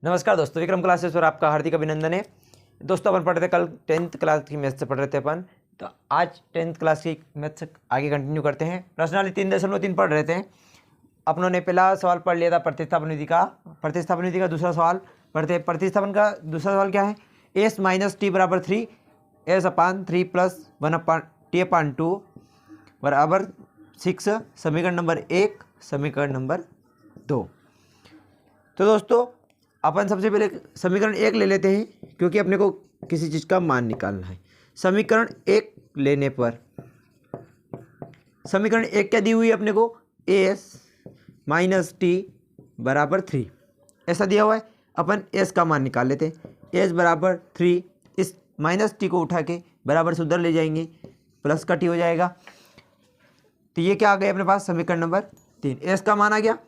नमस्कार दोस्तों, विक्रम क्लासेस पर आपका हार्दिक अभिनंदन है। दोस्तों अपन पढ़ रहे थे कल 10th क्लास की मैथ्स से पढ़ रहे थे अपन, तो आज 10th क्लास की मैथ्स आगे कंटिन्यू करते हैं। प्रश्नावली 3.3 पढ़ रहे थे। अपनों ने पहला सवाल पढ़ लिया था प्रतिस्थापन विधि का दूसरा सवाल पढ़ते। प्रतिस्थापन का दूसरा सवाल क्या है? एस माइनस टी बराबर 3 एस अपान 3 प्लस 1 अपान टी अपान 2 बराबर 6। समीकरण नंबर 1, समीकरण नंबर 2। तो दोस्तों अपन सबसे पहले समीकरण 1 ले लेते हैं, क्योंकि अपने को किसी चीज़ का मान निकालना है। समीकरण 1 लेने पर समीकरण 1 क्या दी हुई है अपने को? एस माइनस टी बराबर 3 ऐसा दिया हुआ है। अपन एस का मान निकाल लेते हैं। एस बराबर 3, इस माइनस टी को उठा के बराबर से उधर ले जाएंगे, प्लस का टी हो जाएगा। तो ये क्या आ गया अपने पास? समीकरण नंबर 3। एस का मान आ गया।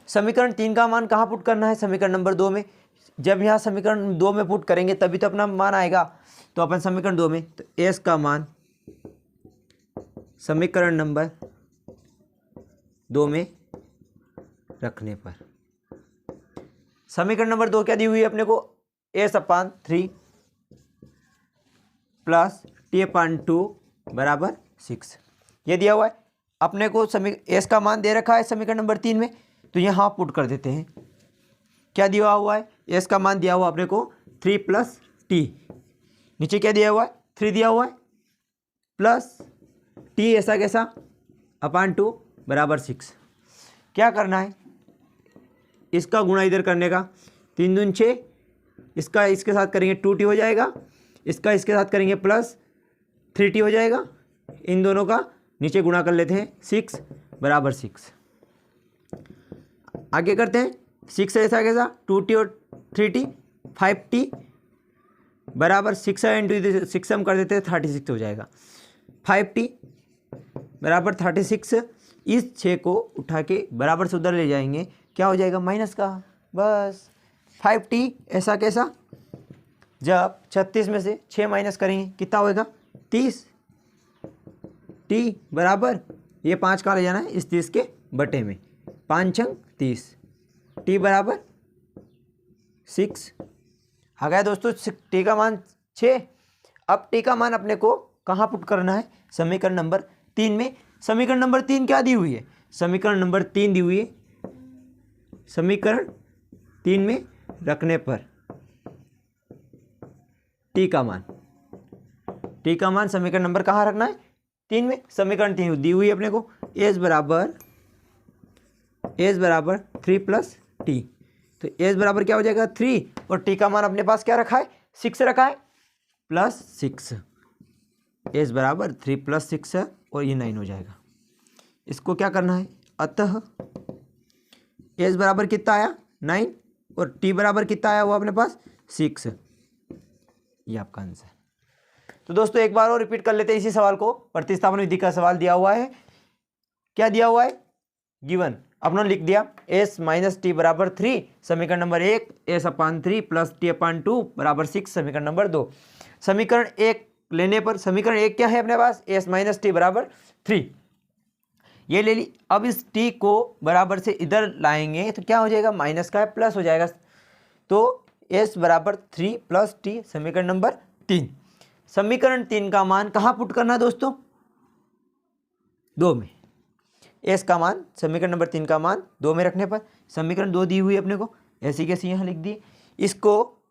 समीकरण 3 का मान कहाँ पुट करना है? समीकरण नंबर 2 में। जब यहाँ समीकरण 2 में पुट करेंगे तभी तो अपना मान आएगा। तो अपन समीकरण 2 में, तो एस का मान समीकरण नंबर 2 में रखने पर समीकरण नंबर 2 क्या दी हुई है अपने को? S upon 3 plus t upon 2 बराबर 6 ये दिया हुआ है अपने को। एस का मान दे रखा है समीकरण नंबर 3 में, तो यहाँ पुट कर देते हैं। क्या दिया हुआ है? एस का मान दिया हुआ अपने को 3 प्लस टी, नीचे क्या दिया हुआ है? 3 दिया हुआ है, प्लस टी ऐसा कैसा अपान 2 बराबर 6। क्या करना है? इसका गुणा इधर करने का। 3 दूनी 6, इसका इसके साथ करेंगे 2t हो जाएगा, इसका इसके साथ करेंगे प्लस 3t हो जाएगा। इन दोनों का नीचे गुणा कर लेते हैं, 6 बराबर 6। आगे करते हैं। 6 ऐसा कैसा 2t और 3t 5t बराबर 6 इंटू 6 हम कर देते हैं 36 हो जाएगा। 5t बराबर 36। इस 6 को उठा के बराबर से उधर ले जाएंगे, क्या हो जाएगा? माइनस का। बस 5t ऐसा कैसा, जब 36 में से 6 माइनस करेंगे कितना होएगा? 30। t बराबर ये 5 कहाँ ले जाना है? इस 30 के बटे में, 5 छंग 30। t बराबर 6 आ गया दोस्तों। t का मान 6। अब t का मान अपने को कहाँ पुट करना है? समीकरण नंबर 3 में। समीकरण नंबर 3 क्या दी हुई है? समीकरण नंबर 3 दी हुई है। समीकरण 3 में रखने पर t का मान समीकरण नंबर कहाँ रखना है? 3 में। समीकरण 3 दी हुई है अपने को। एस बराबर 3 प्लस टी, तो एस बराबर क्या हो जाएगा? 3, और टी का मान अपने पास क्या रखा है? 6 रखा है, प्लस 6। एस बराबर 3 प्लस 6 है, और ये 9 हो जाएगा। इसको क्या करना है? अतः एस बराबर कितना आया? 9, और टी बराबर कितना आया? वो अपने पास 6। ये आपका आंसर। तो दोस्तों एक बार और रिपीट कर लेते हैं इसी सवाल को। प्रतिस्थापन विधि का सवाल दिया हुआ है। क्या दिया हुआ है? गिवन अपने लिख दिया। एस माइनस टी बराबर 3 समीकरण number 1, s upon 3 plus t upon 2 बराबर 6 समीकरण नंबर 2। समीकरण 1 लेने पर समीकरण 1 क्या है अपने पास? एस माइनस टी बराबर 3 ये ले ली। अब इस टी को बराबर से इधर लाएंगे तो क्या हो जाएगा? माइनस का है, प्लस हो जाएगा। तो एस बराबर 3 प्लस टी समीकरण नंबर 3। समीकरण 3 का मान कहाँ पुट करना है दोस्तों? 2 में। एस का मान समीकरण नंबर 3 का मान 2 में रखने पर समीकरण 2 दी हुई अपने को, ऐसी कैसी यहाँ लिख दी। इसको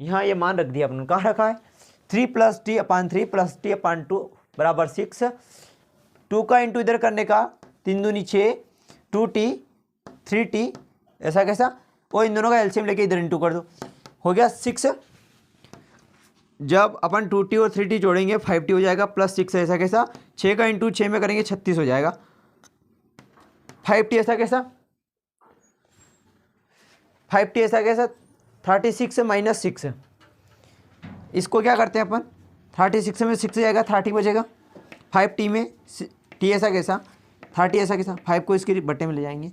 यहाँ ये मान रख दिया अपने कहाँ रखा है? 3 प्लस टी अपान 3 प्लस टी अपान 2 बराबर 6। 2 का इंटू इधर करने का, 3 दूनी 6, 2t 3t ऐसा कैसा, और इन दोनों का एलसीएम लेके इधर इंटू कर दो, हो गया 6। जब अपन 2t और 3t जोड़ेंगे 5t हो जाएगा, प्लस 6 ऐसा कैसा, 6 का इंटू 6 में करेंगे 36 हो जाएगा। 5t ऐसा कैसा, 5t ऐसा कैसा 36 माइनस 6। इसको क्या करते हैं अपन? 36 में 6 जाएगा, 30 बचेगा। 5t में t ऐसा कैसा, 30 ऐसा कैसा, 5 को इसके बट्टे में ले जाएंगे,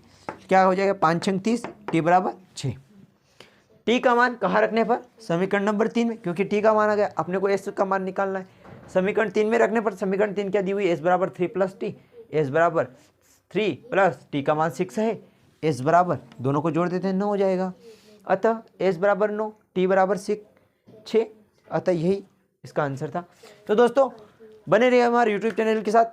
क्या हो जाएगा? 5 छंग 30, t बराबर 6। t का मान कहाँ रखने पर? समीकरण नंबर 3 में, क्योंकि t का मान आ गया अपने को s का मान निकालना है। समीकरण 3 में रखने पर समीकरण 3 क्या दी हुई? s बराबर 3 प्लस टी, s बराबर 3 प्लस टी का मान 6 है, एस बराबर, दोनों को जोड़ देते हैं 9 हो जाएगा। अतः एस बराबर 9, टी बराबर 6। अतः यही इसका आंसर था। तो दोस्तों बने रहिए हमारे यूट्यूब चैनल के साथ।